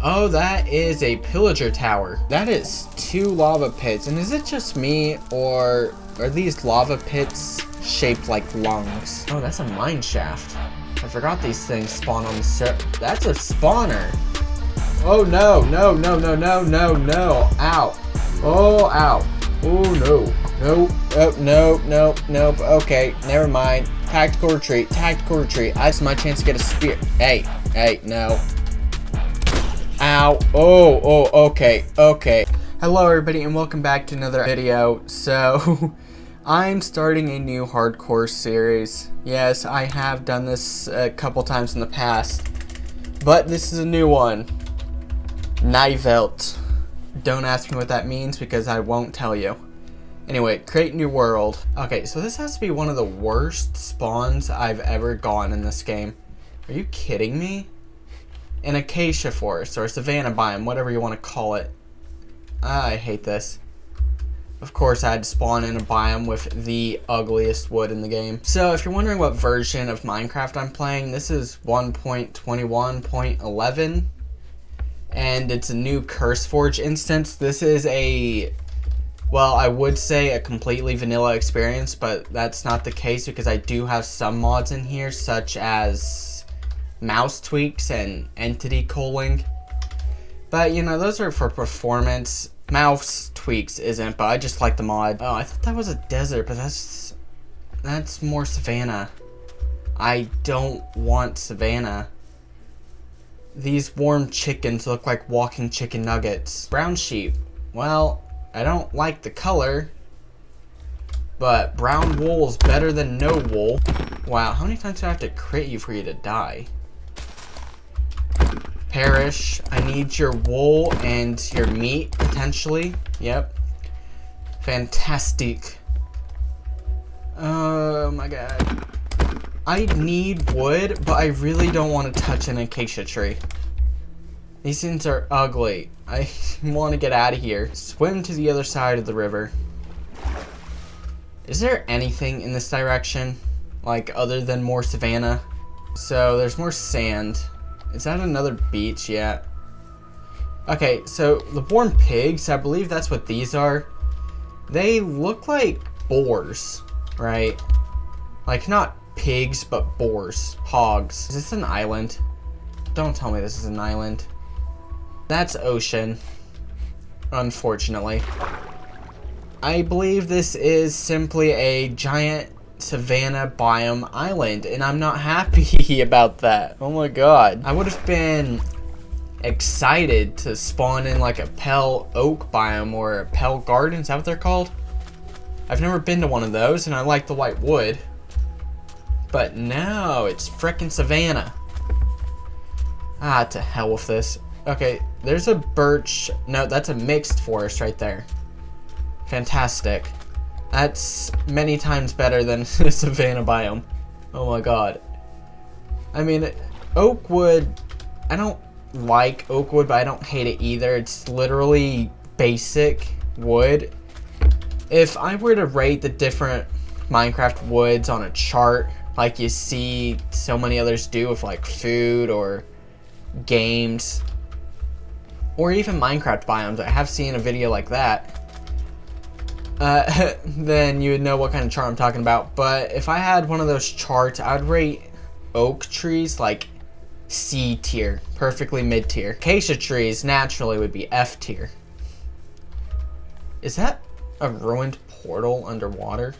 Oh, that is a pillager tower. That is 2 lava pits. And is it just me, or are these lava pits shaped like lungs? Oh, that's a mine shaft. I forgot these things spawn on the that's a spawner. Oh no, no, no, no, no, no, no. Ow. Oh, ow. Oh no. Nope. Oh, no, no, nope. Okay, never mind. Tactical retreat, tactical retreat. That's my chance to get a spear. Hey, hey, no. Ow. Oh, okay, okay. Hello everybody and welcome back to another video. So, I'm starting a new hardcore series. Yes, I have done this a couple times in the past, but this is a new one. Neu Welt. Don't ask me what that means because I won't tell you. Anyway, create new world. Okay, so this has to be one of the worst spawns I've ever gotten in this game. Are you kidding me? An acacia forest or a savanna biome, whatever you want to call it. I hate this. Of course, I had to spawn in a biome with the ugliest wood in the game. So if you're wondering what version of Minecraft I'm playing, this is 1.21.11. And it's a new CurseForge instance. This is a, well, I would say a completely vanilla experience, but that's not the case because I do have some mods in here, such as mouse tweaks and entity culling. But, you know, those are for performance. Mouse tweaks isn't, but I just like the mod. Oh, I thought that was a desert, but that's more savanna. I don't want savanna. These warm chickens look like walking chicken nuggets. Brown sheep. Well, I don't like the color, but brown wool is better than no wool. Wow, how many times do I have to crit you for you to die? Perish. I need your wool and your meat, potentially. Yep. Fantastic. Oh my god. I need wood, but I really don't want to touch an acacia tree. These things are ugly. I want to get out of here. Swim to the other side of the river. Is there anything in this direction? Like, other than more savanna? So, there's more sand. Is that another beach yet? Okay, so the born pigs, I believe that's what these are. They look like boars, right? Like, not pigs, but boars. Hogs. Is this an island? Don't tell me this is an island. That's ocean. Unfortunately. I believe this is simply a giant savanna biome island, and I'm not happy about that. Oh my god. I would have been excited to spawn in like a Pell Oak biome or a Pell Garden. Is that what they're called? I've never been to one of those, and I like the white wood. But no, it's frickin' savanna. Ah, to hell with this. Okay, there's a birch. No, that's a mixed forest right there. Fantastic. That's many times better than a savanna biome. Oh my god. I mean, oak wood, I don't like oak wood, but I don't hate it either. It's literally basic wood. If I were to rate the different Minecraft woods on a chart, like you see so many others do with like food or games, or even Minecraft biomes, I have seen a video like that, then you would know what kind of chart I'm talking about. But if I had one of those charts, I'd rate oak trees like C tier, perfectly mid tier. Acacia trees naturally would be F tier. Is that a ruined portal underwater?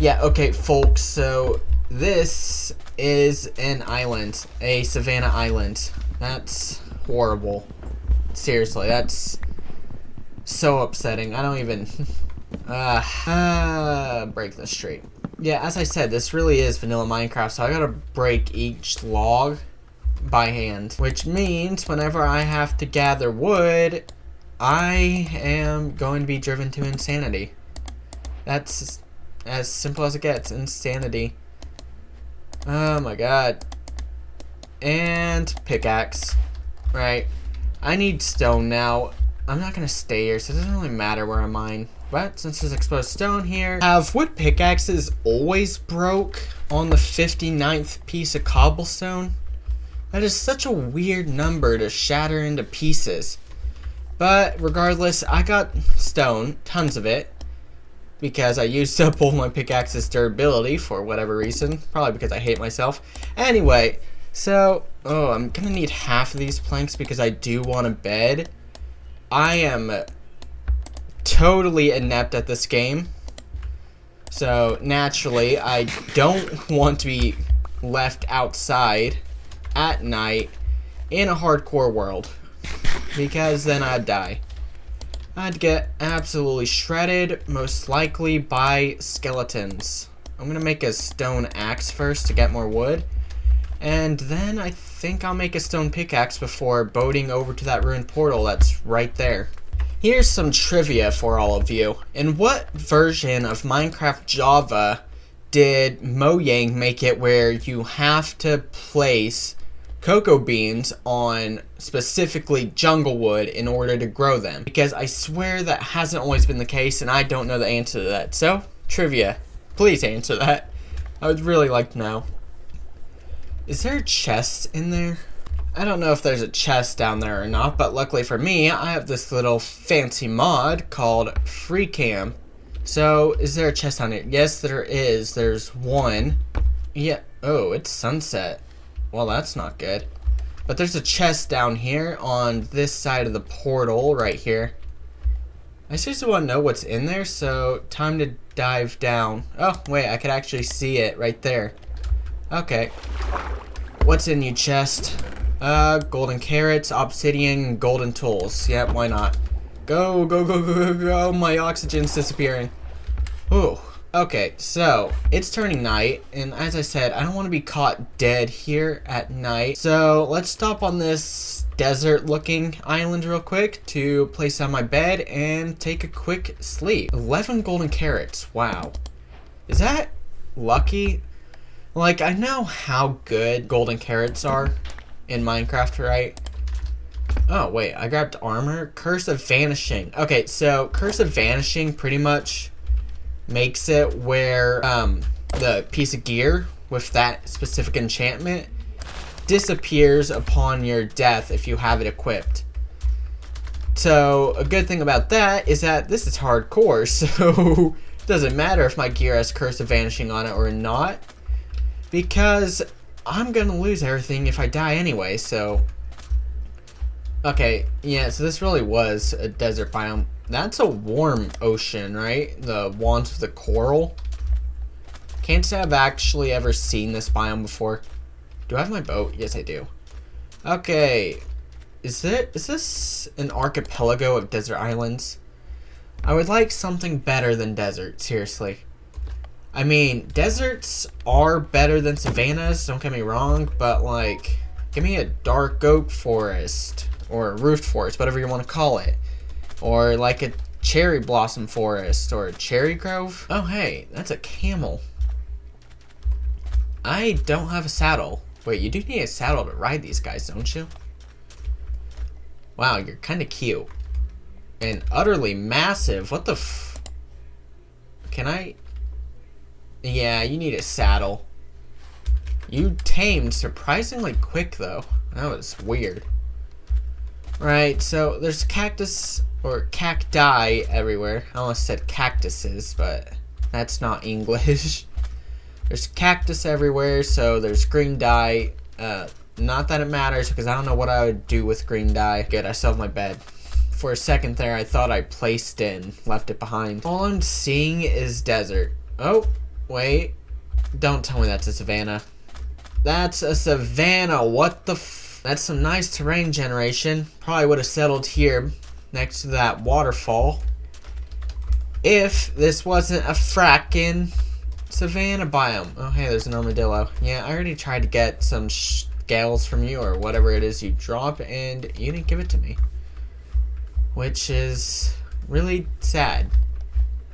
Yeah, okay, folks, so this is an island, a savanna island. That's horrible. Seriously, that's so upsetting. I don't even break this straight. Yeah, as I said, this really is vanilla Minecraft, so I gotta break each log by hand, which means whenever I have to gather wood, I am going to be driven to insanity. That's as simple as it gets. Insanity. Oh my god. And pickaxe. Right. I need stone now. I'm not gonna stay here, so it doesn't really matter where I mine. But since there's exposed stone here, have wood pickaxes always broke on the 59th piece of cobblestone? That is such a weird number to shatter into pieces. But regardless, I got stone, tons of it, because I used up all my pickaxe's durability for whatever reason. Probably because I hate myself. Anyway, so, I'm gonna need half of these planks because I do want a bed. I am totally inept at this game. So, naturally, I don't want to be left outside at night in a hardcore world, because then I'd die. I'd get absolutely shredded, most likely by skeletons. I'm gonna make a stone axe first to get more wood, and then I think I'll make a stone pickaxe before boating over to that ruined portal that's right there. Here's some trivia for all of you. In what version of Minecraft Java did Mojang make it where you have to place cocoa beans on specifically jungle wood in order to grow them? Because I swear that hasn't always been the case, and I don't know the answer to that. So, trivia. Please answer that. I would really like to know. Is there a chest in there? I don't know if there's a chest down there or not, but luckily for me, I have this little fancy mod called FreeCam. So, is there a chest on it? Yes, there is. There's one. Yeah. Oh, it's sunset. Well, that's not good. But there's a chest down here on this side of the portal right here. I seriously want to know what's in there, so time to dive down. Oh, wait, I could actually see it right there. Okay. What's in you, chest? Golden carrots, obsidian, golden tools. Yep, why not? Go, go, go, go, go, go. My oxygen's disappearing. Ooh. Okay, so it's turning night, and as I said, I don't want to be caught dead here at night. So let's stop on this desert-looking island real quick to place down my bed and take a quick sleep. 11 golden carrots. Wow. Is that lucky? Like, I know how good golden carrots are in Minecraft, right? Oh, wait, I grabbed armor. Curse of Vanishing. Okay, so Curse of Vanishing pretty much makes it where the piece of gear with that specific enchantment disappears upon your death if you have it equipped. So a good thing about that is that this is hardcore, so it doesn't matter if my gear has Curse of Vanishing on it or not, because I'm gonna lose everything if I die anyway. So okay, yeah, so this really was a desert biome. That's a warm ocean, right? The ones with the coral. Can't say I've actually ever seen this biome before. Do I have my boat? Yes, I do. Okay. Is this an archipelago of desert islands? I would like something better than desert, seriously. I mean, deserts are better than savannas, don't get me wrong, but like, give me a dark oak forest, or a roofed forest, whatever you want to call it. Or like a cherry blossom forest, or a cherry grove. Oh hey, that's a camel. I don't have a saddle. Wait, you do need a saddle to ride these guys, don't you? Wow, you're kind of cute. And utterly massive. What the f... Can I... Yeah, you need a saddle. You tamed surprisingly quick, though. That was weird. Right, so there's cactus or cacti everywhere. I almost said cactuses, but that's not English. There's cactus everywhere, so there's green dye. Not that it matters, because I don't know what I would do with green dye. Good, I still have my bed. For a second there, I thought I placed it and left it behind. All I'm seeing is desert. Oh, wait. Don't tell me that's a savanna. That's a savanna. What the f... That's some nice terrain generation. Probably would have settled here next to that waterfall if this wasn't a frackin' savanna biome. Oh, hey, there's an armadillo. Yeah, I already tried to get some scales from you or whatever it is you drop, and you didn't give it to me. Which is really sad.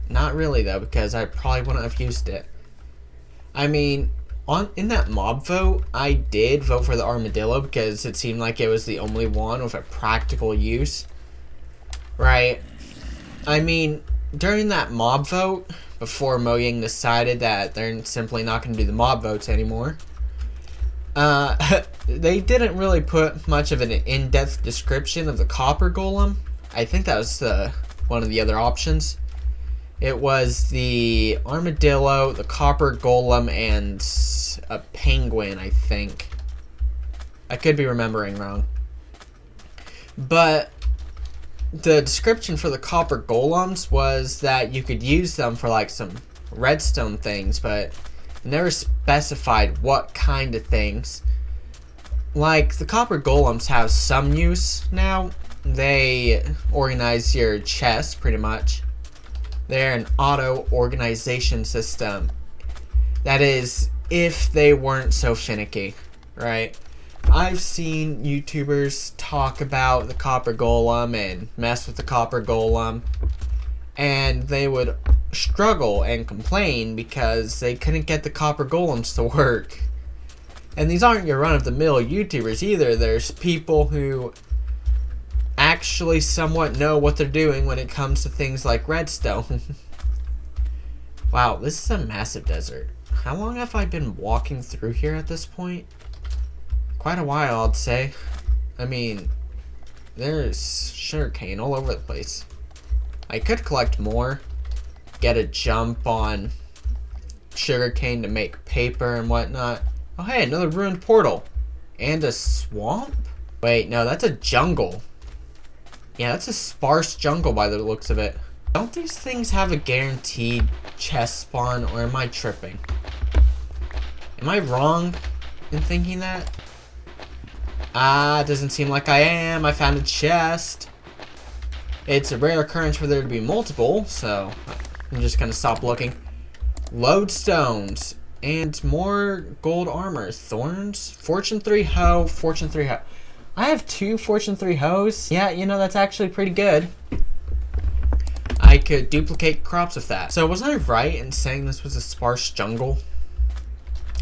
Not really, though, because I probably wouldn't have used it. I mean, in that mob vote, I did vote for the armadillo because it seemed like it was the only one with a practical use. Right? I mean, during that mob vote, before Mojang decided that they're simply not going to do the mob votes anymore, They didn't really put much of an in-depth description of the copper golem. I think that was one of the other options. It was the armadillo, the copper golem, and a penguin, I think. I could be remembering wrong. But the description for the copper golems was that you could use them for like some redstone things, but it never specified what kind of things. Like, the copper golems have some use now. They organize your chest, pretty much. They're an auto-organization system. That is, if they weren't so finicky, right? I've seen YouTubers talk about the copper golem and mess with the copper golem, and they would struggle and complain because they couldn't get the copper golems to work. And these aren't your run-of-the-mill YouTubers either. There's people who actually somewhat know what they're doing when it comes to things like redstone. Wow, this is a massive desert. How long have I been walking through here at this point? Quite a while, I'd say. I mean, there's sugarcane all over the place. I could collect more, get a jump on sugarcane to make paper and whatnot. Oh hey, another ruined portal. And a swamp? Wait, no, that's a jungle. Yeah, that's a sparse jungle by the looks of it. Don't these things have a guaranteed chest spawn, or am I tripping? Am I wrong in thinking that? Doesn't seem like I am. I found a chest. It's a rare occurrence for there to be multiple, so I'm just gonna stop looking. Lodestones. And more gold armor. Thorns? Fortune 3 hoe. Fortune 3 hoe. I have 2 Fortune 3 hoes. Yeah, you know, that's actually pretty good. I could duplicate crops with that. So was I right in saying this was a sparse jungle?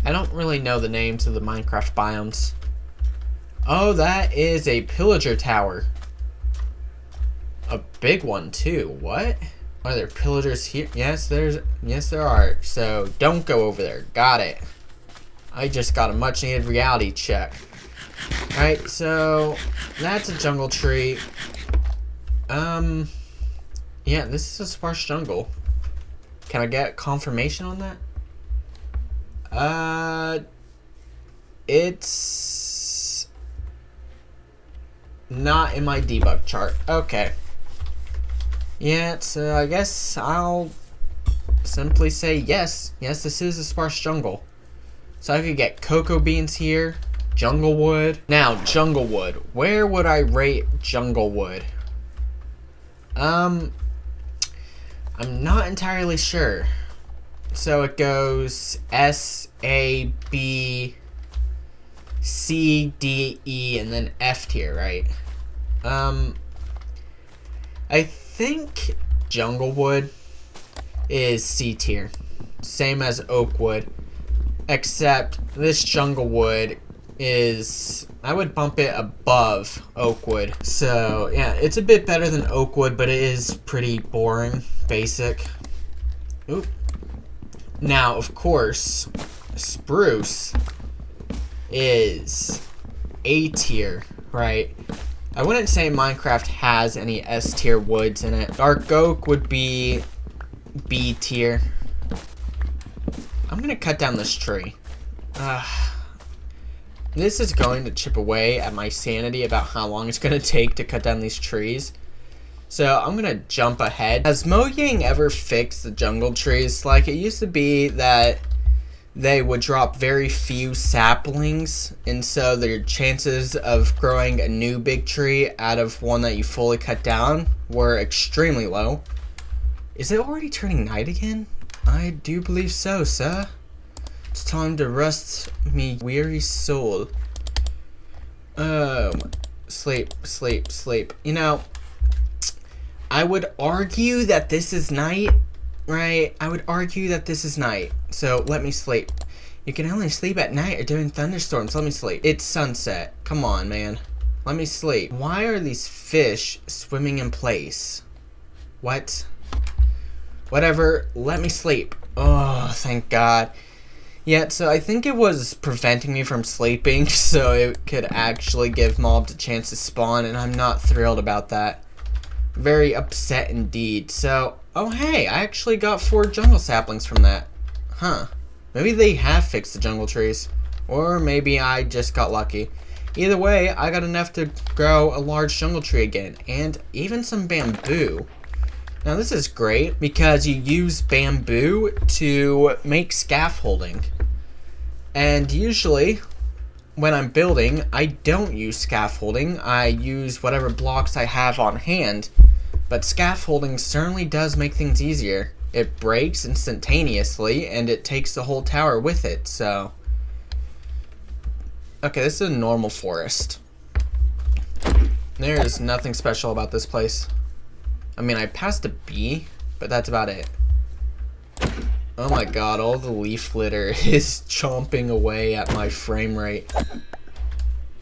I don't really know the names of the Minecraft biomes. Oh, that is a pillager tower. A big one too. What? Are there pillagers here? Yes, there are. So don't go over there. Got it. I just got a much needed reality check. Alright, so that's a jungle tree. Yeah, this is a sparse jungle. Can I get confirmation on that? It's not in my debug chart. Okay. Yeah, so I guess I'll simply say yes. Yes, this is a sparse jungle. So I could get cocoa beans here, jungle wood. Now, jungle wood. Where would I rate jungle wood? I'm not entirely sure. So it goes S, A, B, C, D, E, and then F tier, right? I think jungle wood is C tier. Same as oak wood. Except this jungle wood is, I would bump it above oak wood. So yeah, it's a bit better than oak wood, but it is pretty boring, basic. Oop. Now, of course, spruce is A tier, right? I wouldn't say Minecraft has any S tier woods in it. Dark oak would be B tier. I'm gonna cut down this tree. This is going to chip away at my sanity about how long it's gonna take to cut down these trees. So I'm gonna jump ahead. Has Mojang ever fixed the jungle trees? Like, it used to be that they would drop very few saplings, and so their chances of growing a new big tree out of one that you fully cut down were extremely low. Is it already turning night again? I do believe so, sir. It's time to rest me weary soul. Sleep, sleep, sleep. You know, I would argue that this is night, right? I would argue that this is night. So let me sleep. You can only sleep at night or during thunderstorms. Let me sleep. It's sunset. Come on, man. Let me sleep. Why are these fish swimming in place? What? Whatever. Let me sleep. Oh, thank God. Yeah, so I think it was preventing me from sleeping so it could actually give mobs a chance to spawn, and I'm not thrilled about that. Very upset indeed. So, oh hey, I actually got 4 jungle saplings from that. Huh. Maybe they have fixed the jungle trees. Or maybe I just got lucky. Either way, I got enough to grow a large jungle tree again, and even some bamboo. Now this is great because you use bamboo to make scaffolding. And usually, when I'm building, I don't use scaffolding. I use whatever blocks I have on hand. But scaffolding certainly does make things easier. It breaks instantaneously, and it takes the whole tower with it, so... Okay, this is a normal forest. There's nothing special about this place. I mean, I passed a bee, but that's about it. Oh my god, all the leaf litter is chomping away at my frame rate.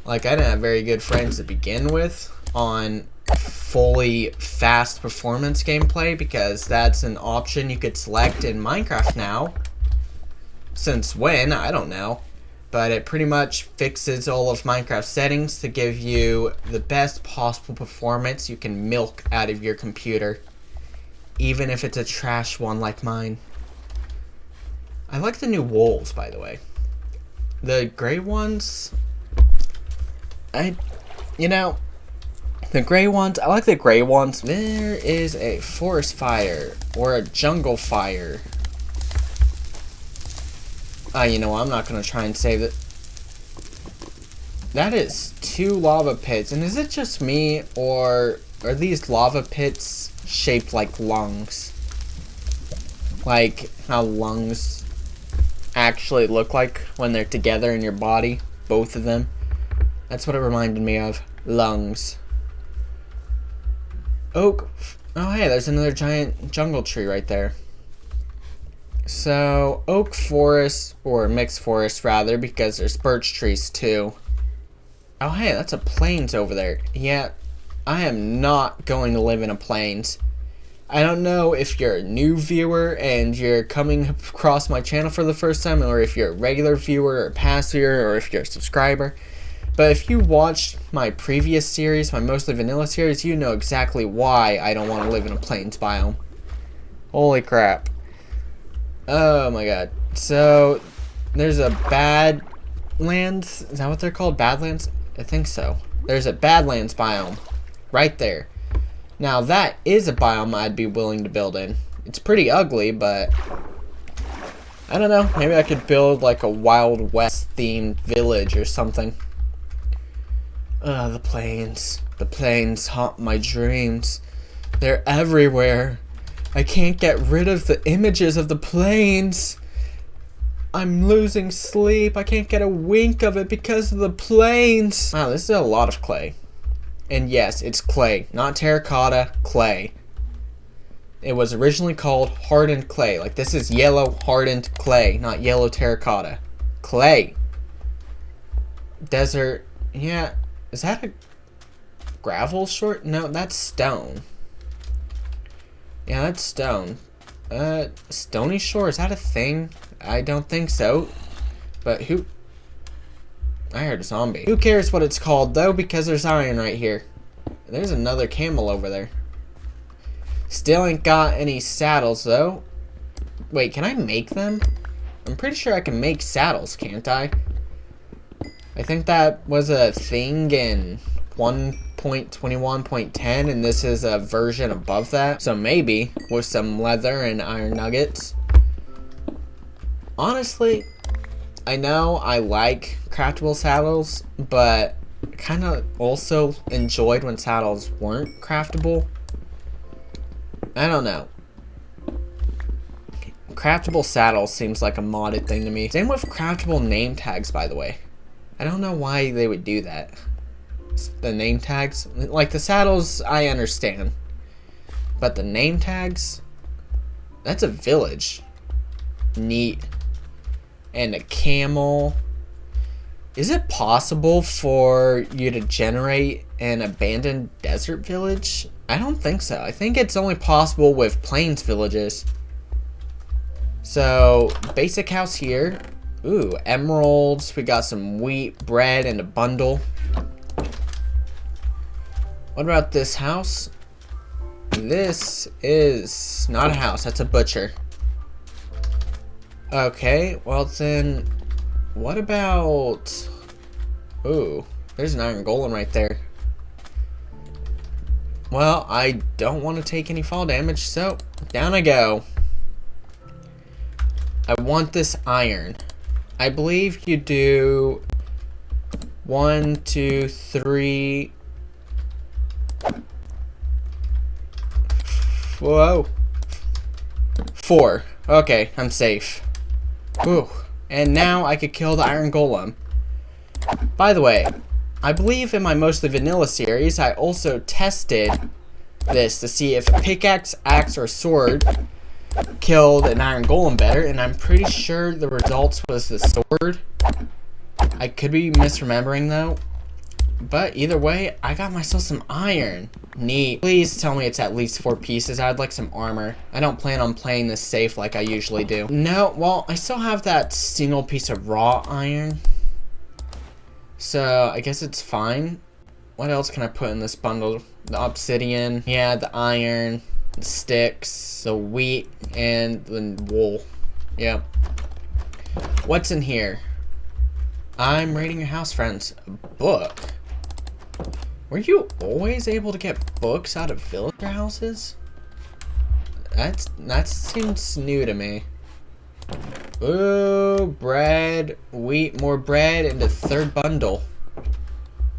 Like, I didn't have very good frames to begin with on fully fast performance gameplay, because that's an option you could select in Minecraft now. Since when? I don't know. But it pretty much fixes all of Minecraft settings to give you the best possible performance you can milk out of your computer. Even if it's a trash one like mine. I like the new wolves, by the way. The gray ones... the gray ones, I like the gray ones. There is a forest fire, or a jungle fire. You know what, I'm not going to try and save it. That is 2 lava pits, and is it just me, or are these lava pits shaped like lungs? Like how lungs actually look like when they're together in your body, both of them. That's what it reminded me of, lungs. Oak, oh hey, there's another giant jungle tree right there. So, oak forest, or mixed forest rather, because there's birch trees too. Oh hey, that's a plains over there. Yeah, I am not going to live in a plains. I don't know if you're a new viewer and you're coming across my channel for the first time, or if you're a regular viewer or past viewer, or if you're a subscriber. But if you watched my previous series, my mostly vanilla series, you know exactly why I don't want to live in a plains biome. Holy crap. Oh my god. So, there's a Badlands. Is that what they're called? Badlands? I think so. There's a Badlands biome. Right there. Now, that is a biome I'd be willing to build in. It's pretty ugly, but... I don't know. Maybe I could build like a Wild West themed village or something. The plains. The plains haunt my dreams. They're everywhere. I can't get rid of the images of the plains. I'm losing sleep. I can't get a wink of it because of the plains. Wow, this is a lot of clay. And yes, it's clay, not terracotta, clay. It was originally called hardened clay. Like, this is yellow hardened clay, not yellow terracotta. Clay. Desert. Yeah. Is that a gravel short? No, that's stone. Yeah, that's stone. Stony Shore, is that a thing? I don't think so. But who... I heard a zombie. Who cares what it's called, though, because there's iron right here. There's another camel over there. Still ain't got any saddles, though. Wait, can I make them? I'm pretty sure I can make saddles, can't I? I think that was a thing in 1.21.10, and this is a version above that. So maybe, with some leather and iron nuggets. Honestly, I know I like craftable saddles, but kind of also enjoyed when saddles weren't craftable. I don't know. Craftable saddles seems like a modded thing to me. Same with craftable name tags, by the way. I don't know why they would do that. The name tags, like the saddles, I understand. But the name tags, that's a village. Neat. And a camel. Is it possible for you to generate an abandoned desert village? I don't think so. I think it's only possible with plains villages. So, basic house here. Ooh, emeralds. We got some wheat, bread, and a bundle. What about this house? This is not a house. That's a butcher. Okay, well then, what about... Ooh, there's an iron golem right there. Well, I don't want to take any fall damage, so down I go. I want this iron. I believe you do 1, 2, 3. Whoa. 4. Okay, I'm safe. Whew. And now I could kill the iron golem. By the way, I believe in my mostly vanilla series, I also tested this to see if a pickaxe, axe, or sword killed an iron golem better, and I'm pretty sure the results was the sword. I could be misremembering though, but either way, I got myself some iron. Neat. Please tell me it's at least 4 pieces. I'd like some armor. I don't plan on playing this safe like I usually do. No, well, I still have that single piece of raw iron. So, I guess it's fine. What else can I put in this bundle? The obsidian, yeah, the iron, the sticks, the wheat, and the wool. Yep. What's in here? I'm raiding your house, friends. A book? Were you always able to get books out of villager houses? That seems new to me. Ooh, bread, wheat, more bread, and a third bundle.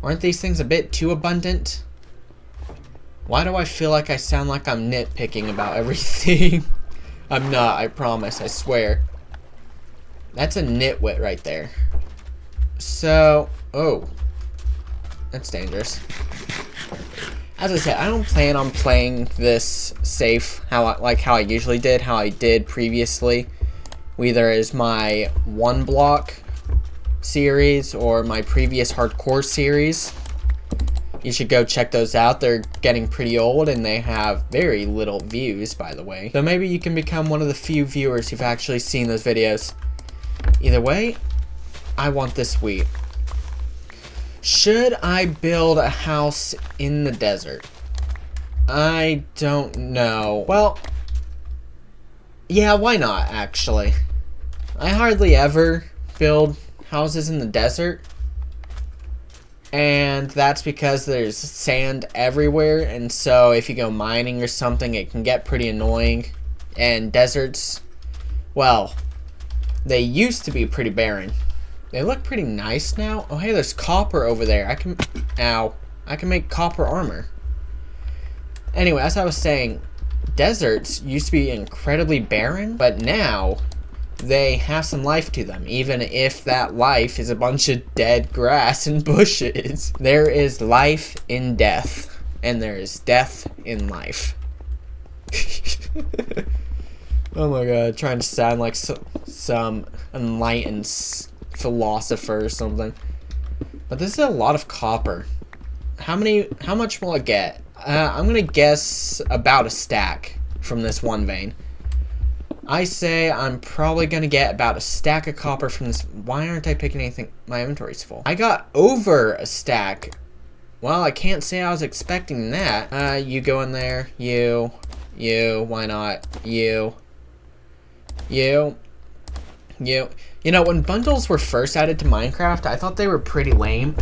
Aren't these things a bit too abundant? Why do I feel like I sound like I'm nitpicking about everything? I'm not, I promise, I swear. That's a nitwit right there. So, oh. That's dangerous. As I said, I don't plan on playing this safe how I usually did, how I did previously. Either as my 1 block series or my previous hardcore series. You should go check those out. They're getting pretty old and they have very little views, by the way. So maybe you can become one of the few viewers who've actually seen those videos. Either way, I want this wheat. Should I build a house in the desert? I don't know. Well, yeah, why not, actually? I hardly ever build houses in the desert. And that's because there's sand everywhere. And so if you go mining or something, it can get pretty annoying. And deserts, well, they used to be pretty barren. They look pretty nice now. Oh, hey, there's copper over there. I can make copper armor. Anyway, as I was saying, deserts used to be incredibly barren, but now they have some life to them, even if that life is a bunch of dead grass and bushes. There is life in death, and there is death in life. Oh my god, trying to sound like some enlightened philosopher or something. But this is a lot of copper. How much will I get? I'm gonna guess about a stack from this one vein. I say I'm probably gonna get about a stack of copper from this. Why aren't I picking anything? My inventory's full. I got over a stack. Well, I can't say I was expecting that. You go in there. You, why not? You. You know, when bundles were first added to Minecraft, I thought they were pretty lame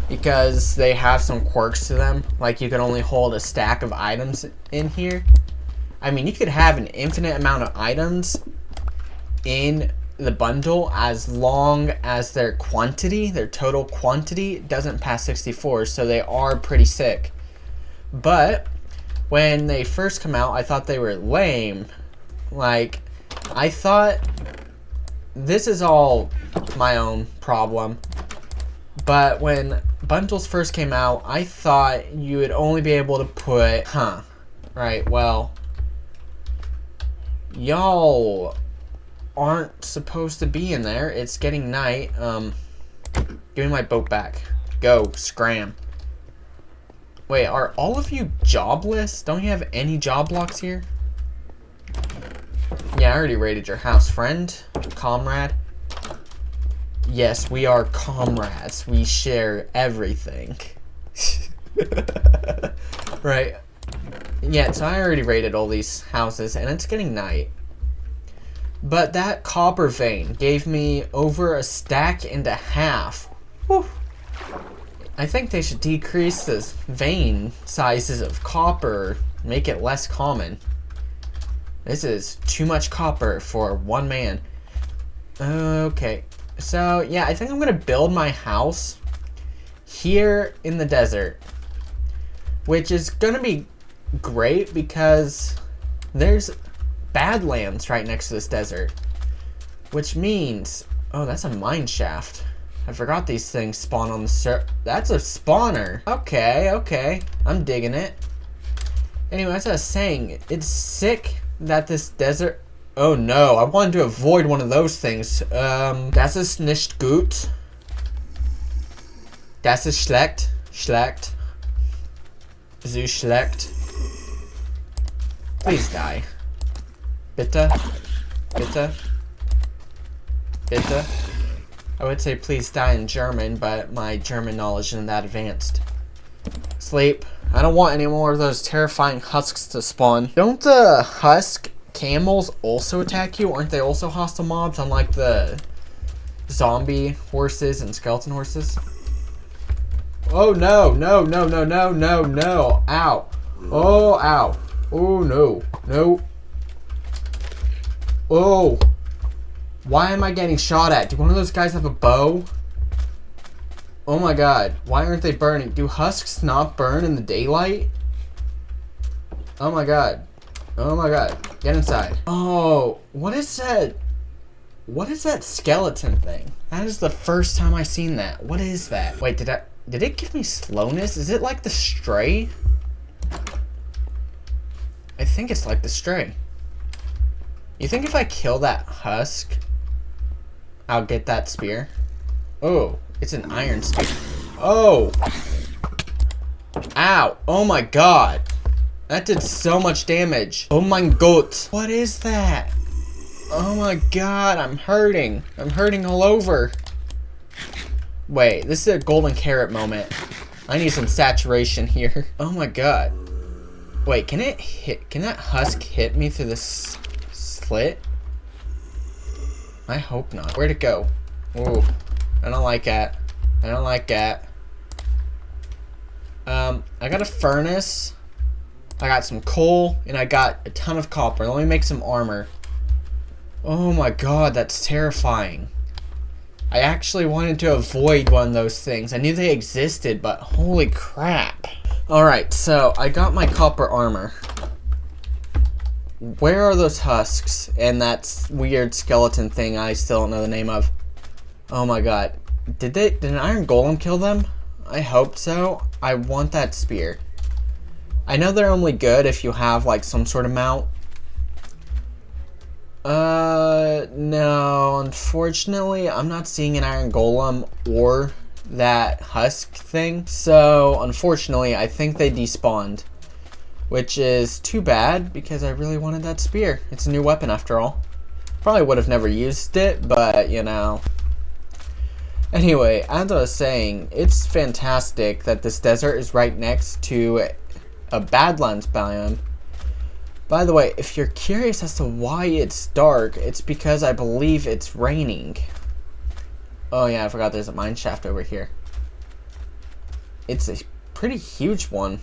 because they have some quirks to them. Like, you can only hold a stack of items in here. I mean, you could have an infinite amount of items in the bundle as long as their total quantity doesn't pass 64, so they are pretty sick. But when they first come out, I thought they were lame. Like, I thought this is all my own problem, but when bundles first came out, I thought you would only be able to put, right, well, y'all aren't supposed to be in there. It's getting night. Give me my boat back. Go, scram. Wait, are all of you jobless? Don't you have any job blocks here? Yeah, I already raided your house, friend, comrade. Yes, we are comrades. We share everything. Right. Yeah, so I already raided all these houses, and it's getting night. But that copper vein gave me over a stack and a half. Whew. I think they should decrease the vein sizes of copper, make it less common. This is too much copper for one man. Okay, so yeah, I think I'm gonna build my house here in the desert, which is gonna be great because there's badlands right next to this desert, which means, oh, that's a mine shaft. I forgot these things spawn on the that's a spawner. Okay, I'm digging it. Anyway, as I was saying, it's sick that this desert, oh no, I wanted to avoid one of those things. Das ist nicht gut. Das ist schlecht. Schlecht. So schlecht. Please die. Bitte. Bitte. Bitte. I would say please die in German, but my German knowledge isn't that advanced. Sleep. I don't want any more of those terrifying husks to spawn. Don't the husk camels also attack you? Aren't they also hostile mobs, unlike the zombie horses and skeleton horses? Oh no, no, no, no, no, no, no. Ow. Oh, ow. Oh no. No. Oh. Why am I getting shot at? Do one of those guys have a bow? Oh my god. Why aren't they burning? Do husks not burn in the daylight? Oh my god. Oh my god. Get inside. Oh, what is that? What is that skeleton thing? That is the first time I've seen that. What is that? Wait, did it give me slowness? Is it like the Stray? I think it's like the Stray. You think if I kill that husk, I'll get that spear? Oh, it's an iron spear. Oh! Ow! Oh my god! That did so much damage. Oh my god! What is that? Oh my god, I'm hurting. I'm hurting all over. Wait, this is a golden carrot moment. I need some saturation here. Oh my god. Wait, can that husk hit me through this slit? I hope not. Where'd it go? Ooh, I don't like that. I don't like that. I got a furnace. I got some coal, and I got a ton of copper. Let me make some armor. Oh my god, that's terrifying. I actually wanted to avoid one of those things. I knew they existed, but holy crap. Alright, so I got my copper armor. Where are those husks and that weird skeleton thing I still don't know the name of? Oh my god. Did an iron golem kill them? I hope so. I want that spear. I know they're only good if you have like some sort of mount. No, unfortunately, I'm not seeing an iron golem or that husk thing. So, unfortunately, I think they despawned. Which is too bad, because I really wanted that spear. It's a new weapon, after all. Probably would have never used it, but, you know. Anyway, as I was saying, it's fantastic that this desert is right next to a Badlands biome. By the way, if you're curious as to why it's dark, it's because I believe it's raining. Oh yeah, I forgot there's a mine shaft over here. It's a pretty huge one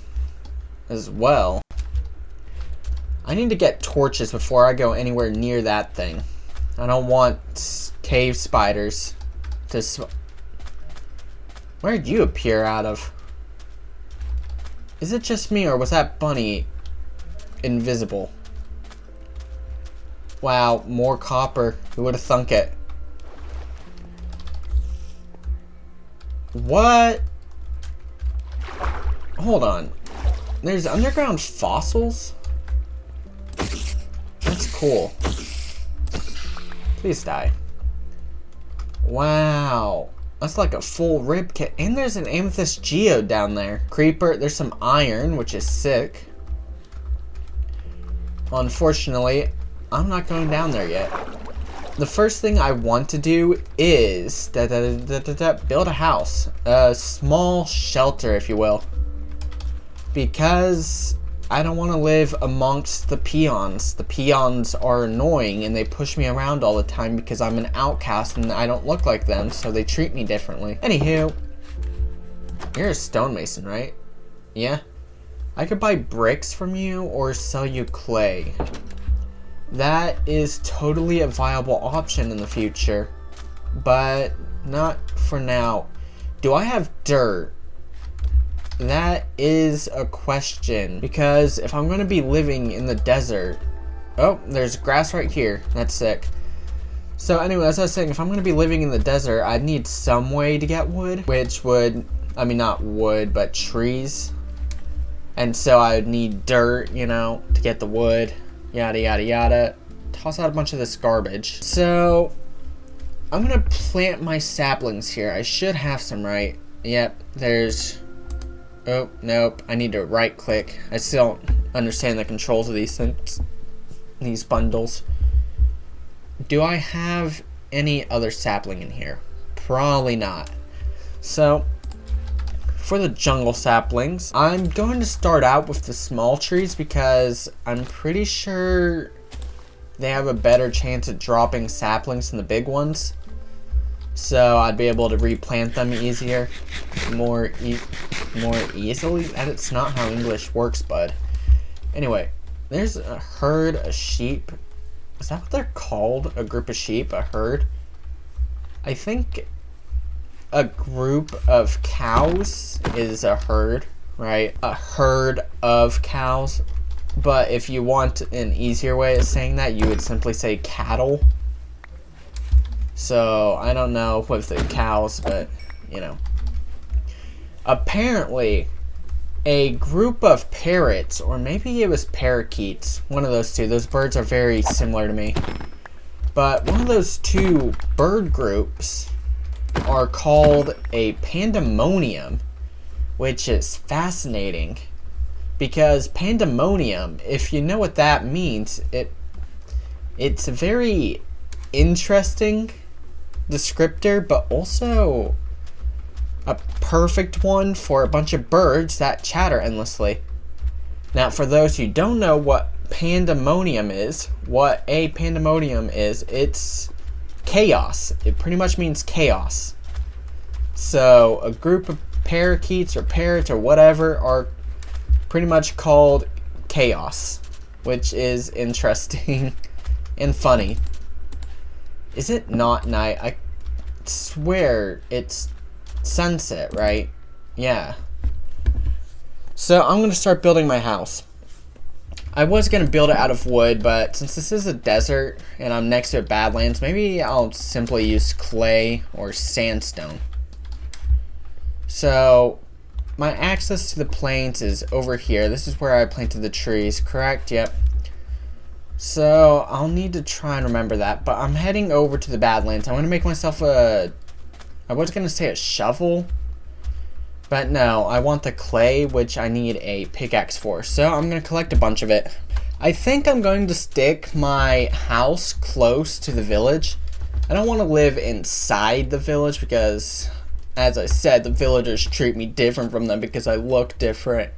as well. I need to get torches before I go anywhere near that thing. I don't want cave spiders to Where'd you appear out of? Is it just me, or was that bunny invisible? Wow, more copper. Who would have thunk it? What? Hold on. There's underground fossils? That's cool. Please die. Wow. That's like a full rib kit. And there's an amethyst geode down there. Creeper. There's some iron, which is sick. Unfortunately, I'm not going down there yet. the first thing I want to do is build a house. A small shelter, if you will. Because I don't want to live amongst the peons. The peons are annoying and they push me around all the time because I'm an outcast and I don't look like them, so they treat me differently. Anywho, you're a stonemason, right? Yeah? I could buy bricks from you or sell you clay. That is totally a viable option in the future, but not for now. Do I have dirt? That is a question, because if I'm going to be living in the desert... Oh, there's grass right here. That's sick. So anyway, as I was saying, if I'm going to be living in the desert, I'd need some way to get wood, which would... I mean, not wood, but trees. And so I would need dirt, you know, to get the wood. Yada, yada, yada. Toss out a bunch of this garbage. So, I'm going to plant my saplings here. I should have some, right? Yep, there's... Oh, nope. I need to right click. I still don't understand the controls of these things. These bundles. Do I have any other sapling in here? Probably not. So, for the jungle saplings, I'm going to start out with the small trees because I'm pretty sure they have a better chance at dropping saplings than the big ones. So I'd be able to replant them easier, more easily. That's not how English works, bud. Anyway, there's a herd of sheep. Is that what they're called? A group of sheep? A herd? I think a group of cows is a herd, right? A herd of cows. But if you want an easier way of saying that, you would simply say cattle. So, I don't know with the cows, but, you know. Apparently, a group of parrots, or maybe it was parakeets, one of those two. Those birds are very similar to me. But one of those two bird groups are called a pandemonium, which is fascinating. Because pandemonium, if you know what that means, it's a very interesting descriptor, but also a perfect one for a bunch of birds that chatter endlessly. Now, for those who don't know what pandemonium is, it's chaos. It pretty much means chaos. So, a group of parakeets or parrots or whatever are pretty much called chaos, which is interesting and funny. Is it not night? I swear it's sunset, right? Yeah. So I'm going to start building my house. I was going to build it out of wood, but since this is a desert and I'm next to badlands, maybe I'll simply use clay or sandstone. So my access to the plains is over here. This is where I planted the trees, correct? Yep. So, I'll need to try and remember that, but I'm heading over to the Badlands. I'm going to make myself I was going to say a shovel, but no, I want the clay, which I need a pickaxe for. So, I'm going to collect a bunch of it. I think I'm going to stick my house close to the village. I don't want to live inside the village because, as I said, the villagers treat me different from them because I look different.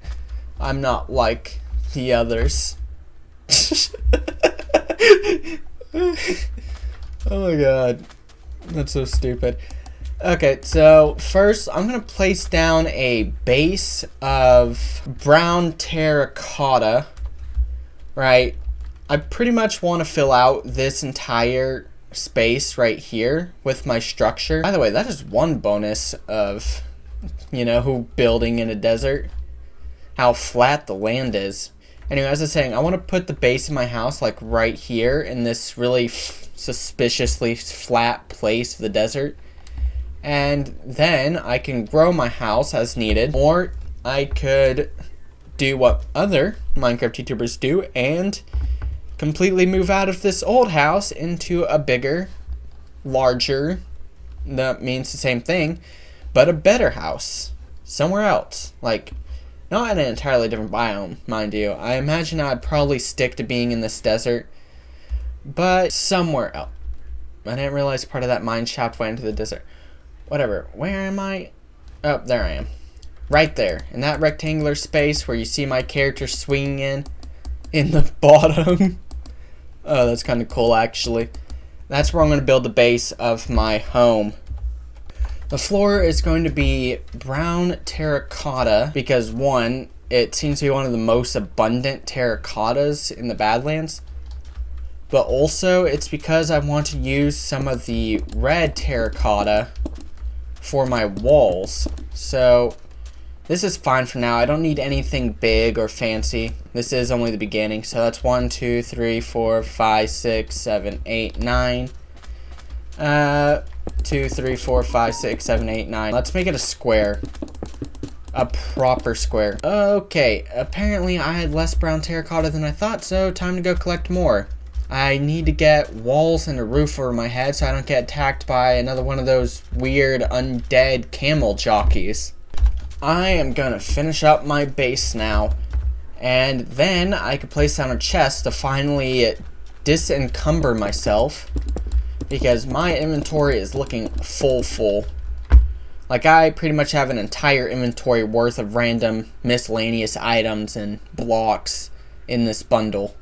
I'm not like the others. Oh my god, that's so stupid. Okay, so first I'm gonna place down a base of brown terracotta. Right, I pretty much want to fill out this entire space right here with my structure. By the way, that is one bonus of, you know, building in a desert, how flat the land is. Anyway, as I was saying, I want to put the base of my house like right here in this really suspiciously flat place of the desert. And then I can grow my house as needed. Or I could do what other Minecraft YouTubers do and completely move out of this old house into a bigger, larger, that means the same thing, but a better house. Somewhere else. Like, not in an entirely different biome, mind you. I imagine I'd probably stick to being in this desert, but somewhere else. I didn't realize part of that mine shaft went into the desert. Whatever. Where am I? Oh, there I am. Right there. In that rectangular space where you see my character swinging in the bottom. Oh, that's kind of cool, actually. That's where I'm going to build the base of my home. The floor is going to be brown terracotta because, one, it seems to be one of the most abundant terracottas in the Badlands. But also, it's because I want to use some of the red terracotta for my walls. So, this is fine for now. I don't need anything big or fancy. This is only the beginning. So that's 1, 2, 3, 4, 5, 6, 7, 8, 9. 2, 3, 4, 5, 6, 7, 8, 9. Let's make it a square. A proper square. Okay, apparently I had less brown terracotta than I thought, so time to go collect more. I need to get walls and a roof over my head so I don't get attacked by another one of those weird undead camel jockeys. I am gonna finish up my base now, and then I can place down a chest to finally disencumber myself, because my inventory is looking full. Like, I pretty much have an entire inventory worth of random miscellaneous items and blocks in this bundle.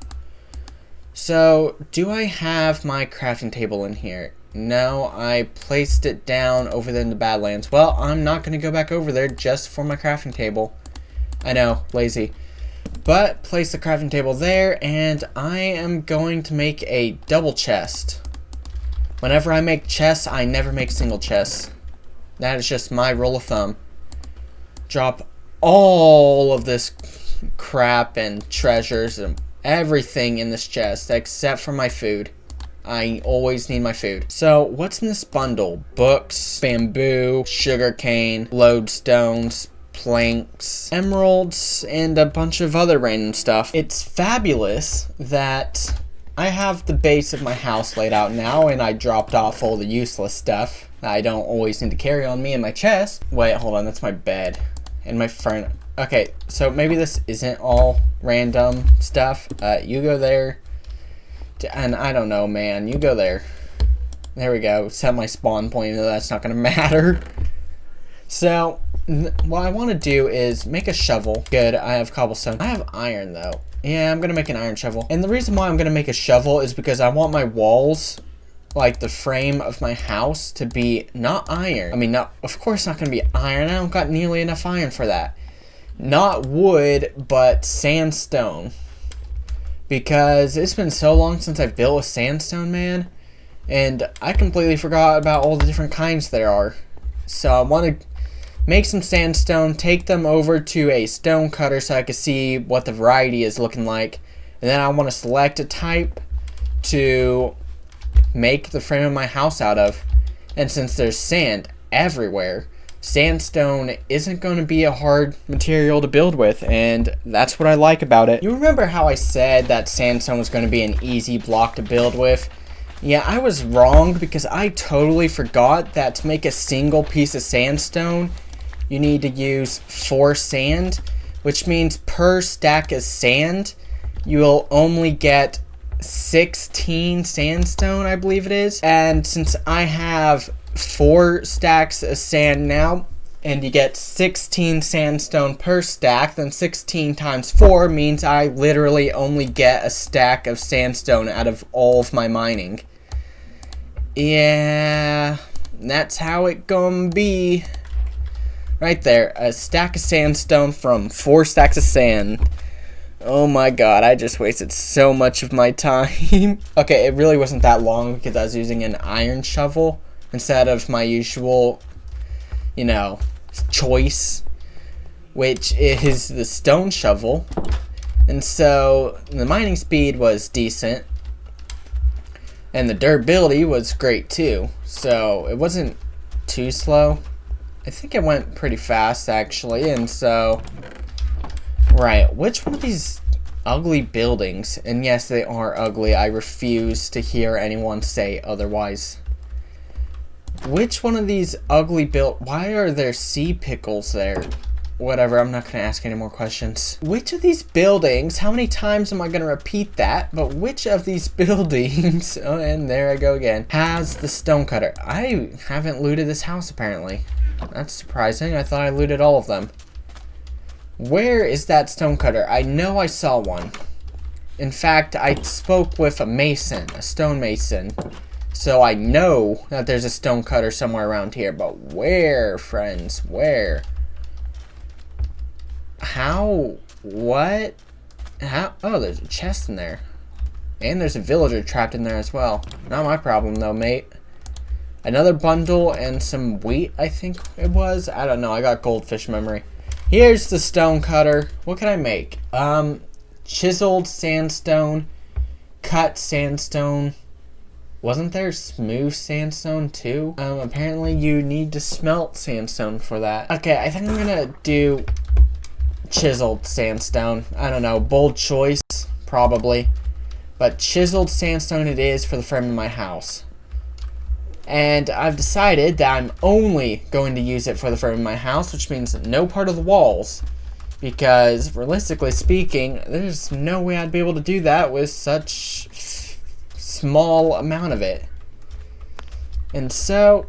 So, do I have my crafting table in here? No, I placed it down over there in the Badlands. Well, I'm not going to go back over there just for my crafting table. I know, lazy. But, place the crafting table there, and I am going to make a double chest. Whenever I make chests, I never make single chests. That is just my rule of thumb. Drop all of this crap and treasures and everything in this chest, except for my food. I always need my food. So, what's in this bundle? Books, bamboo, sugarcane, lodestones, planks, emeralds, and a bunch of other random stuff. It's fabulous that I have the base of my house laid out now, and I dropped off all the useless stuff that I don't always need to carry on me in my chest. Wait, hold on, that's my bed. And my friend. Okay, so maybe this isn't all random stuff. You go there. And I don't know, man. You go there. There we go. Set my spawn point. That's not going to matter. So, what I want to do is make a shovel. Good, I have cobblestone. I have iron, though. Yeah, I'm going to make an iron shovel. And the reason why I'm going to make a shovel is because I want my walls, like the frame of my house, to be not iron. I mean, not, of course not going to be iron. I don't got nearly enough iron for that. Not wood, but sandstone. Because it's been so long since I've built a sandstone, man. And I completely forgot about all the different kinds there are. So I want to make some sandstone, take them over to a stone cutter so I can see what the variety is looking like. And then I want to select a type to make the frame of my house out of. And since there's sand everywhere, sandstone isn't going to be a hard material to build with, and that's what I like about it. You remember how I said that sandstone was going to be an easy block to build with? Yeah, I was wrong, because I totally forgot that to make a single piece of sandstone, you need to use 4 sand, which means per stack of sand, you will only get 16 sandstone, I believe it is. And since I have 4 stacks of sand now, and you get 16 sandstone per stack, then 16 times 4 means I literally only get a stack of sandstone out of all of my mining. Yeah, that's how it gonna be. Right there, a stack of sandstone from 4 stacks of sand. Oh my god, I just wasted so much of my time. Okay, it really wasn't that long because I was using an iron shovel instead of my usual, you know, choice, which is the stone shovel. And so the mining speed was decent, and the durability was great too. So it wasn't too slow. I think it went pretty fast actually. And so, right, which one of these ugly buildings, and yes, they are ugly, I refuse to hear anyone say otherwise. Which one of these ugly why are there sea pickles there? whatever, I'm not gonna ask any more questions. Which of these buildings, how many times am I gonna repeat that? But which of these buildings, oh, and there I go again, has the stonecutter? I haven't looted this house apparently. That's surprising. I thought I looted all of them. Where is that stonecutter? I know I saw one. In fact, I spoke with a mason, a stonemason. So I know that there's a stonecutter somewhere around here. But where, friends? Where? How? What? How? Oh, there's a chest in there. And there's a villager trapped in there as well. Not my problem though, mate. Another bundle and some wheat, I think it was. I don't know. I got goldfish memory. Here's the stonecutter. What can I make? Chiseled sandstone, cut sandstone. Wasn't there smooth sandstone too? Apparently you need to smelt sandstone for that. Okay, I think I'm gonna do chiseled sandstone. I don't know, bold choice, probably. But chiseled sandstone it is for the frame of my house. And I've decided that I'm only going to use it for the frame of my house, which means no part of the walls. Because, realistically speaking, there's no way I'd be able to do that with such small amount of it. And so,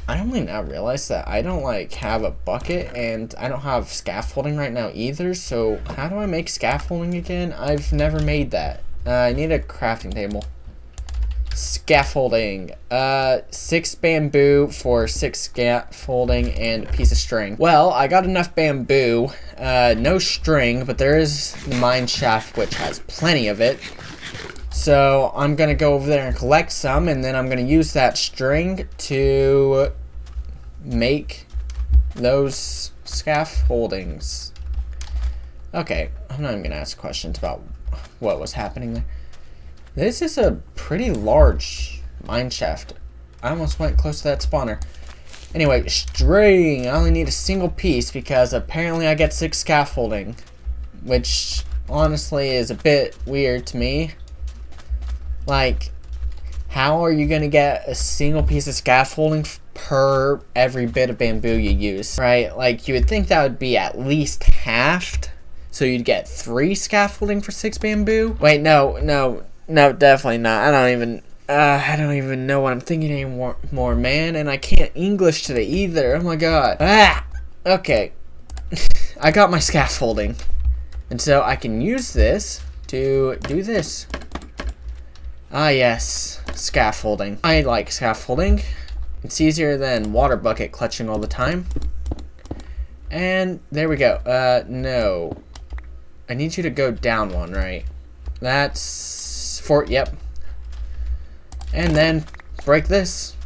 I only now realize that I don't, like, have a bucket, and I don't have scaffolding right now either, so how do I make scaffolding again? I've never made that. I need a crafting table. Scaffolding. 6 bamboo for 6 scaffolding and a piece of string. Well, I got enough bamboo. No string, but there is the mine shaft, which has plenty of it. So I'm gonna go over there and collect some, and then I'm gonna use that string to make those scaffoldings. Okay, I'm not even gonna ask questions about what was happening there. This is a pretty large mine shaft. I almost went close to that spawner. Anyway, string. I only need a single piece because apparently I get 6 scaffolding. Which, honestly, is a bit weird to me. Like, how are you going to get a single piece of scaffolding per every bit of bamboo you use? Right? Like, you would think that would be at least halved. So you'd get 3 scaffolding for 6 bamboo? Wait, no, definitely not. I don't even know what I'm thinking anymore, man. And I can't English today either. Oh my god. Ah! Okay. I got my scaffolding. And so I can use this to do this. Ah, yes. Scaffolding. I like scaffolding. It's easier than water bucket clutching all the time. And there we go. No. I need you to go down one, right? That's... Yep. And then break this.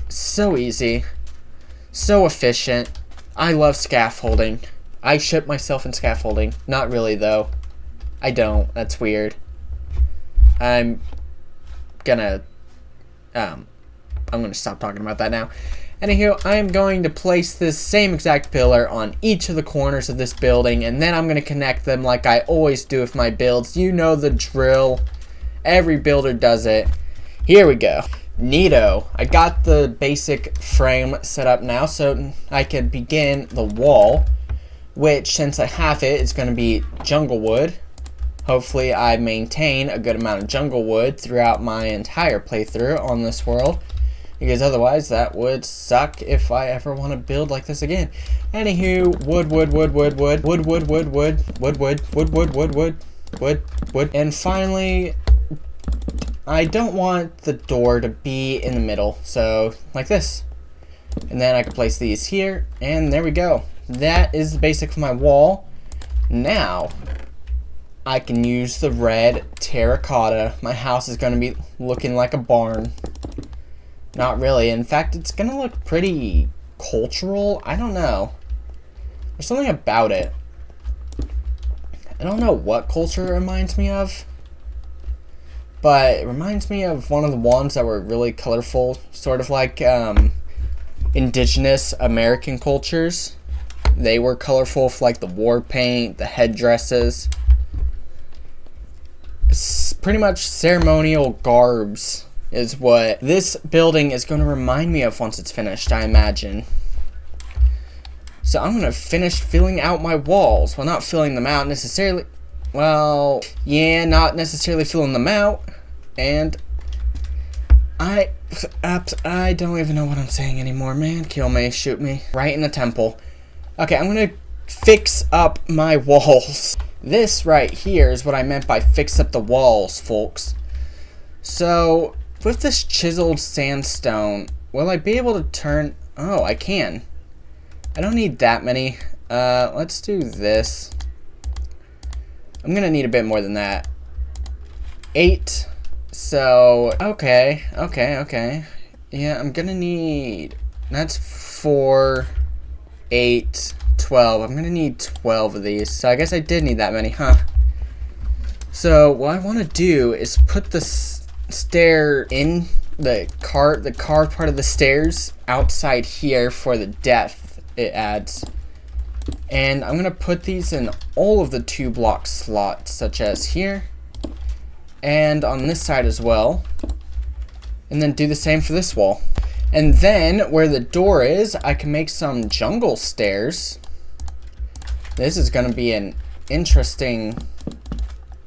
So easy. So efficient. I love scaffolding. I ship myself in scaffolding. Not really though. I don't. That's weird. I'm gonna stop talking about that now. Anywho, I'm going to place this same exact pillar on each of the corners of this building, and then I'm gonna connect them like I always do with my builds. You know the drill. Every builder does it. Here we go. Neato. I got the basic frame set up now so I can begin the wall, which since I have it, it's going to be jungle wood. Hopefully I maintain a good amount of jungle wood throughout my entire playthrough on this world, because otherwise that would suck if I ever want to build like this again. Anywho, wood. And finally, I don't want the door to be in the middle, so like this. And then I can place these here, and there we go. That is the basic of my wall. Now, I can use the red terracotta. My house is going to be looking like a barn. Not really. In fact, it's going to look pretty cultural. I don't know. There's something about it. I don't know what culture it reminds me of, but it reminds me of one of the ones that were really colorful, sort of like indigenous American cultures. They were colorful for like the war paint, the headdresses. It's pretty much ceremonial garbs is what this building is going to remind me of once it's finished, I imagine. So I'm gonna finish filling out my walls. Well, not filling them out necessarily. Well, yeah, not necessarily filling them out. And I don't even know what I'm saying anymore, man. Kill me, shoot me. Right in the temple. Okay, I'm gonna fix up my walls. This right here is what I meant by fix up the walls, folks. So, with this chiseled sandstone, will I be able to turn... Oh, I can. I don't need that many. Let's do this. I'm gonna need a bit more than that. 8. So, okay. Yeah, I'm gonna need... That's 4, 8, 12. I'm gonna need 12 of these. So I guess I did need that many, huh? So, what I want to do is put the stair in the car part of the stairs outside here for the depth it adds. And I'm gonna put these in all of the 2-block slots, such as here and on this side as well, and then do the same for this wall. And then where the door is, I can make some jungle stairs. This is gonna be an interesting...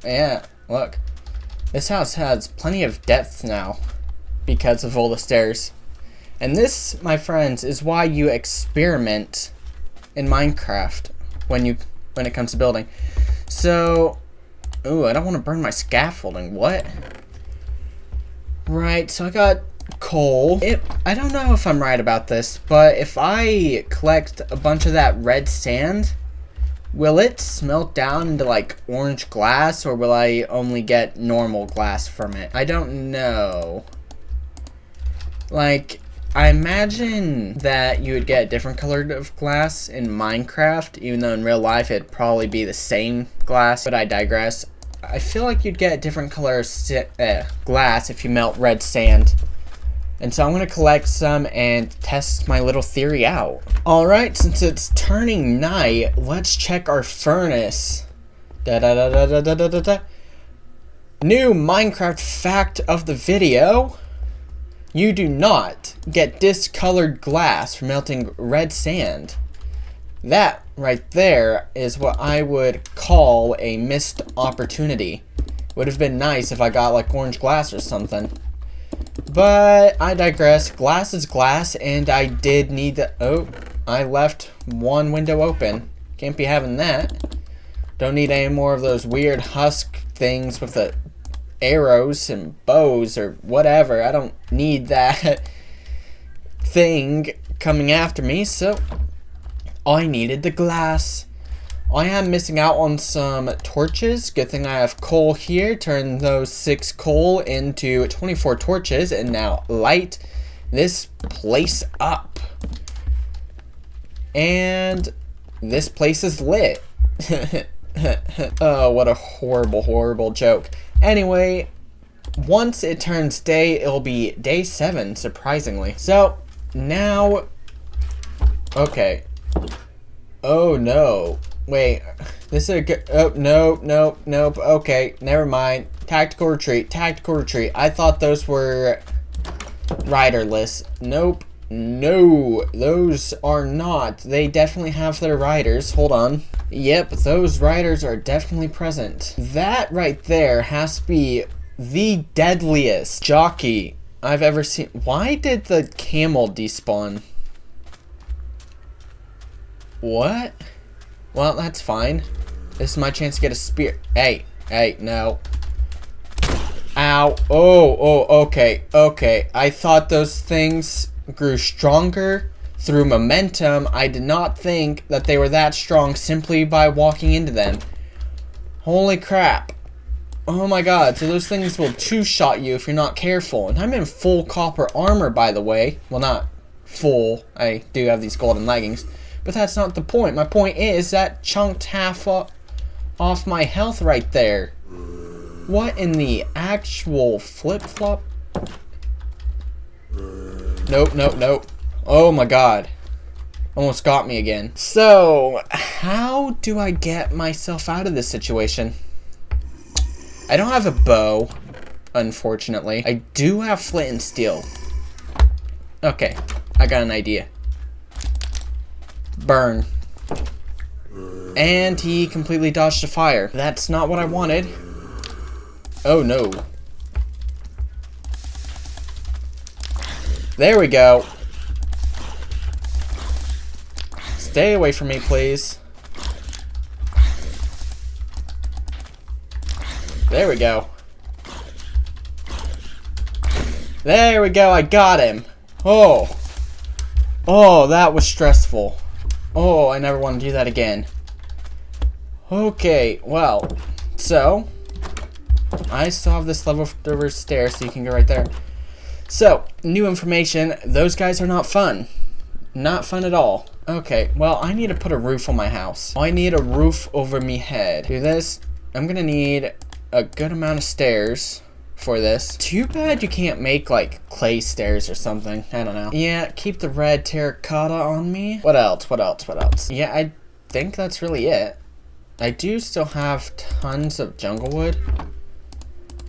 Yeah, look, this house has plenty of depth now because of all the stairs. And this, my friends, is why you experiment in Minecraft when it comes to building. So, ooh, I don't want to burn my scaffolding. What? Right, so I got coal. I don't know if I'm right about this, but if I collect a bunch of that red sand, will it smelt down into like orange glass, or will I only get normal glass from it? I don't know. Like, I imagine that you would get a different color of glass in Minecraft, even though in real life it'd probably be the same glass, but I digress. I feel like you'd get a different color glass if you melt red sand. And so I'm going to collect some and test my little theory out. Alright, since it's turning night, let's check our furnace. New Minecraft fact of the video. You do not get discolored glass from melting red sand. That right there is what I would call a missed opportunity. Would have been nice if I got like orange glass or something. But I digress. Glass is glass, and I did need the... Oh, I left one window open. Can't be having that. Don't need any more of those weird husk things with the arrows and bows or whatever. I don't need that thing coming after me, so I needed the glass. I am missing out on some torches. Good thing I have coal here. Turn those 6 coal into 24 torches and now light this place up. And this place is lit. Oh, what a horrible, horrible joke. Anyway, once it turns day, it'll be day 7, surprisingly. So, now... Okay. Oh, no. Wait, this is a good... Oh, nope. Okay, never mind. Tactical retreat. I thought those were riderless. Nope. No, those are not. They definitely have their riders. Hold on. Yep, those riders are definitely present. That right there has to be the deadliest jockey I've ever seen. Why did the camel despawn? What? Well, that's fine. This is my chance to get a spear. Hey, no. Ow. Oh, okay. I thought those things grew stronger through momentum. I did not think that they were that strong simply by walking into them. Holy crap. Oh my god, so those things will two-shot you if you're not careful. And I'm in full copper armor, by the way. Well, not full. I do have these golden leggings. But that's not the point. My point is that chunked half off my health right there. What in the actual flip-flop? Nope. Oh my god. Almost got me again. So, how do I get myself out of this situation? I don't have a bow, unfortunately. I do have flint and steel. Okay, I got an idea. Burn. And he completely dodged a fire. That's not what I wanted. Oh no. There we go. Stay away from me, please. There we go. There we go, I got him. Oh. Oh, that was stressful. Oh, I never want to do that again. Okay, well, so I still have this level over stairs, so you can go right there. So, new information, those guys are not fun. Not fun at all. Okay, well, I need to put a roof on my house. I need a roof over me head. Do this. I'm gonna need a good amount of stairs for this. Too bad you can't make like clay stairs or something. I don't know. Yeah, keep the red terracotta on me. What else? What else? What else? Yeah, I think that's really it. I do still have tons of jungle wood.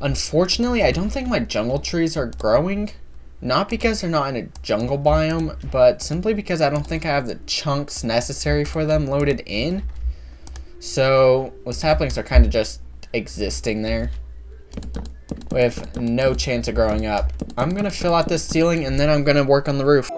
Unfortunately, I don't think my jungle trees are growing. Not because they're not in a jungle biome, but simply because I don't think I have the chunks necessary for them loaded in. So, the saplings are kind of just existing there with no chance of growing up. I'm gonna fill out this ceiling and then I'm gonna work on the roof.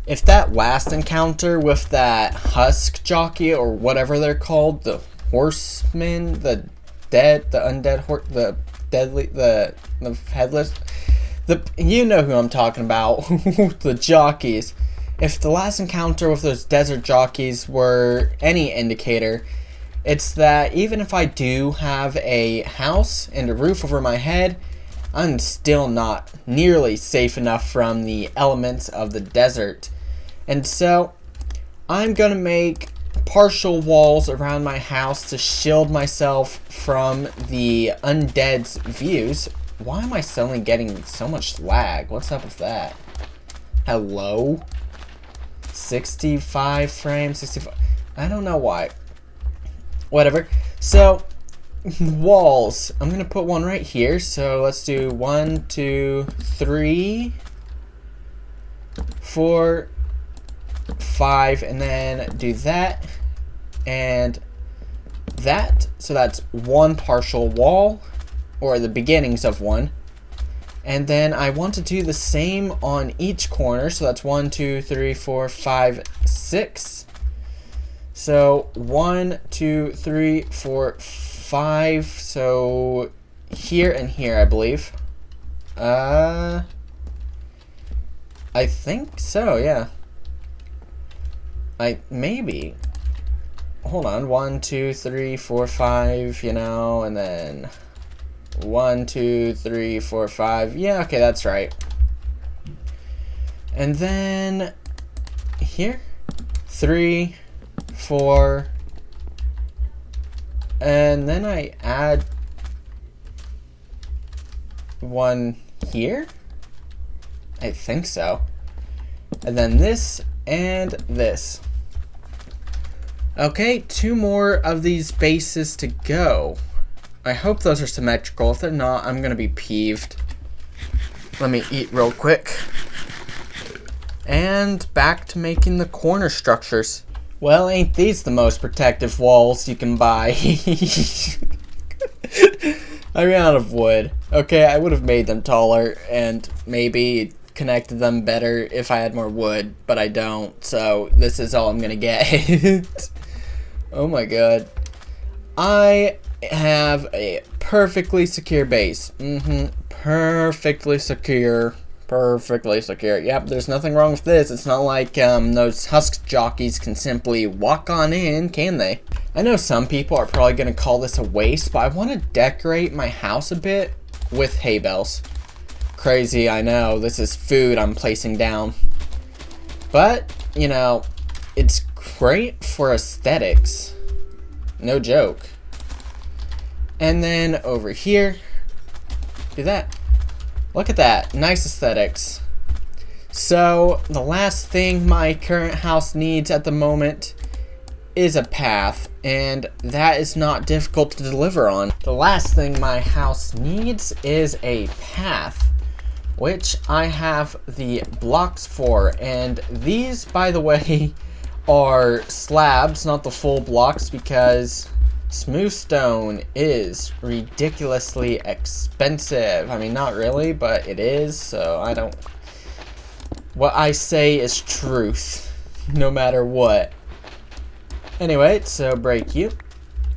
If that last encounter with that husk jockey or whatever they're called, the horsemen, the undead horse, the deadly, the headless, you know who I'm talking about, the jockeys. If the last encounter with those desert jockeys were any indicator, it's that even if I do have a house and a roof over my head, I'm still not nearly safe enough from the elements of the desert. And so, I'm gonna make partial walls around my house to shield myself from the undead's views. Why am I suddenly getting so much lag? What's up with that? Hello? 65 frames, 65. I don't know why. Whatever. So, walls. I'm gonna put one right here. So let's do 1, 2, 3, 4, 5, and then do that and that. So that's one partial wall, or the beginnings of one. And then I want to do the same on each corner. So that's 1, 2, 3, 4, 5, 6. So 1, 2, 3, 4, 5. So here and here, I believe. I think so, yeah. Maybe. Hold on. 1, 2, 3, 4, 5, you know, and then 1, 2, 3, 4, 5. Yeah, okay, that's right. And then here, 3, 4, and then I add one here. I think so. And then this and this. Okay, 2 more of these bases to go. I hope those are symmetrical. If they're not, I'm gonna be peeved. Let me eat real quick. And back to making the corner structures. Well, ain't these the most protective walls you can buy? I ran out of wood. Okay, I would have made them taller and maybe connected them better if I had more wood, but I don't, so this is all I'm gonna get. Oh my god. I have a perfectly secure base. Perfectly secure. Perfectly secure. Yep, there's nothing wrong with this. It's not like those husk jockeys can simply walk on in, can they? I know some people are probably going to call this a waste, but I want to decorate my house a bit with hay bales. Crazy, I know. This is food I'm placing down. But, you know, it's great for aesthetics. No joke. And then over here, do that. Look at that, nice aesthetics. So the last thing my current house needs at the moment is a path, and that is not difficult to deliver on. The last thing my house needs is a path, which I have the blocks for, and these, by the way, are slabs, not the full blocks, because smooth stone is ridiculously expensive. I mean, not really, but it is, so I don't... What I say is truth, no matter what. Anyway, so break you.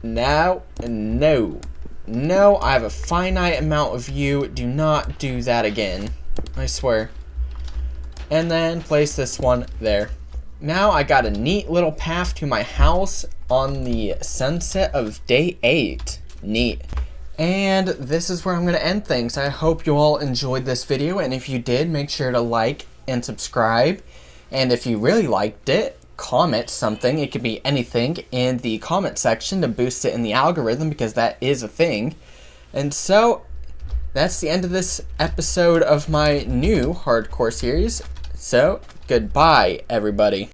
Now, no. No, I have a finite amount of you. Do not do that again. I swear. And then place this one there. Now I got a neat little path to my house on the sunset of day 8. Neat. And this is where I'm going to end things. I hope you all enjoyed this video, and if you did, make sure to like and subscribe. And if you really liked it, comment something. It could be anything in the comment section to boost it in the algorithm, because that is a thing. And so that's the end of this episode of my new hardcore series. So goodbye, everybody.